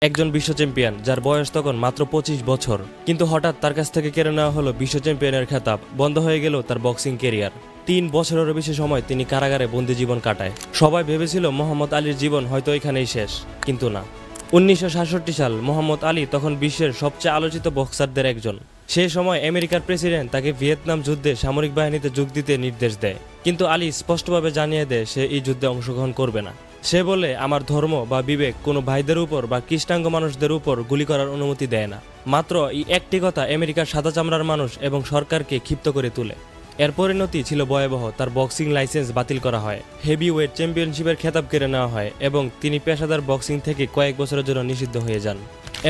একজন বিশ্ব চ্যাম্পিয়ন যার বয়স তখন মাত্র 25 বছর, কিন্তু হঠাৎ তার কাছ থেকে কেড়ে নেওয়া হলো বিশ্ব চ্যাম্পিয়নের খেতাব। বন্ধ হয়ে গেল তার বক্সিং কেরিয়ার। 3 বছরেরও বেশি সময় তিনি কারাগারে বন্দি জীবন কাটায়। সবাই ভেবেছিল মোহাম্মদ আলীর জীবন হয়তো এখানেই শেষ, কিন্তু না। 1967 সাল। মোহাম্মদ আলী তখন বিশ্বের সবচেয়ে আলোচিত বক্সারদের একজন। সেই সময় আমেরিকার প্রেসিডেন্ট তাকে ভিয়েতনাম যুদ্ধে সামরিক বাহিনীতে যোগ দিতে নির্দেশ দেয়, কিন্তু আলী স্পষ্টভাবে জানিয়ে দেয় সে এই যুদ্ধে অংশগ্রহণ করবে না। সে বলে, আমার ধর্ম বা বিবেক কোনো ভাইদের উপর বা কৃষ্ণাঙ্গ মানুষদের উপর গুলি করার অনুমতি দেয় না। মাত্র এই একটি কথা আমেরিকার সাদা চামড়ার মানুষ এবং সরকারকে ক্ষিপ্ত করে তোলে। এর পরিণতি ছিল ভয়াবহ। তার বক্সিং লাইসেন্স বাতিল করা হয়, হেভি ওয়েট চ্যাম্পিয়নশিপের খেতাব কেড়ে নেওয়া হয় এবং তিনি পেশাদার বক্সিং থেকে কয়েক বছরের জন্য নিষিদ্ধ হয়ে যান।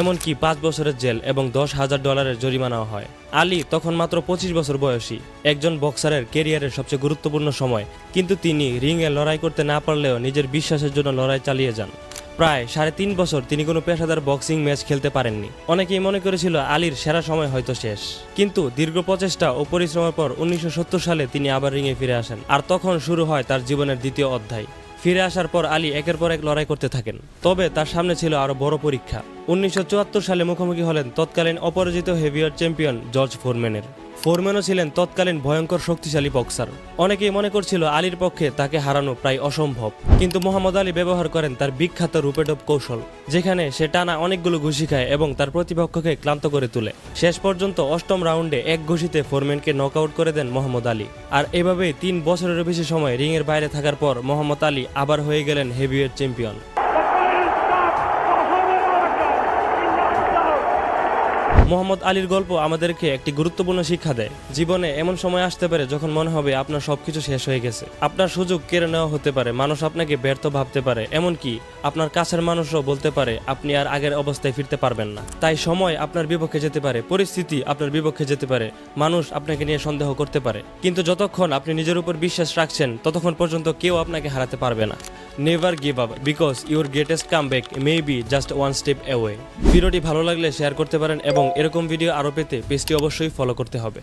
এমনকি 5 বছরের জেল এবং $10,000 জরিমানাও হয়। আলী তখন মাত্র 25 বছর বয়সী, একজন বক্সারের কেরিয়ারের সবচেয়ে গুরুত্বপূর্ণ সময়, কিন্তু তিনি রিংয়ে লড়াই করতে না পারলেও নিজের বিশ্বাসের জন্য লড়াই চালিয়ে যান। প্রায় 3.5 বছর তিনি কোনো পেশাদার বক্সিং ম্যাচ খেলতে পারেননি। অনেকেই মনে করেছিল আলীর সেরা সময় হয়তো শেষ, কিন্তু দীর্ঘ প্রচেষ্টা ও পরিশ্রমের পর 1970 সালে তিনি আবার রিংয়ে ফিরে আসেন, আর তখন শুরু হয় তার জীবনের দ্বিতীয় অধ্যায়। ফিরে আসার পর আলী একের পর এক লড়াই করতে থাকেন, তবে তার সামনে ছিল আরো বড় পরীক্ষা। 1974 সালে মুখোমুখি হলেন তৎকালীন অপরাজিত হেভিওয়েট চ্যাম্পিয়ন জর্জ ফোরম্যানের। ফোরম্যানও ছিলেন তৎকালীন ভয়ঙ্কর শক্তিশালী বক্সার। অনেকেই মনে করছিল আলীর পক্ষে তাকে হারানো প্রায় অসম্ভব, কিন্তু মোহাম্মদ আলী ব্যবহার করেন তার বিখ্যাত রূপেডব কৌশল, যেখানে সে টানা অনেকগুলো ঘুষি খায় এবং তার প্রতিপক্ষকে ক্লান্ত করে তোলে। শেষ পর্যন্ত 8ম রাউন্ডে এক ঘুষিতে ফোরম্যানকে নকআউট করে দেন মোহাম্মদ আলী। আর এভাবেই 3 বছরেরও বেশি সময় রিংয়ের বাইরে থাকার পর মোহাম্মদ আলী আবার হয়ে গেলেন হেভিওয়েট চ্যাম্পিয়ন। মোহাম্মদ আলীর গল্প আমাদেরকে একটি গুরুত্বপূর্ণ শিক্ষা দেয়। জীবনে এমন সময় আসতে পারে যখন মনে হবে আপনার সবকিছু শেষ হয়ে গেছে, আপনার সুযোগ কেড়ে নেওয়া হতে পারে, মানুষ আপনাকে ব্যর্থ ভাবতে পারে, এমনকি আপনার কাছের মানুষও বলতে পারে আপনি আর আগের অবস্থায় ফিরতে পারবেন না। তাই সময় আপনার বিপক্ষে যেতে পারে, পরিস্থিতি আপনার বিপক্ষে যেতে পারে, মানুষ আপনাকে নিয়ে সন্দেহ করতে পারে, কিন্তু যতক্ষণ আপনি নিজের উপর বিশ্বাস রাখছেন ততক্ষণ পর্যন্ত কেউ আপনাকে হারাতে পারবে না। Never give up, because your greatest comeback may be just one step away. ভিডিওটি ভালো লাগলে শেয়ার করতে পারেন এবং এরকম ভিডিও আরও পেতে পেজটি অবশ্যই ফলো করতে হবে।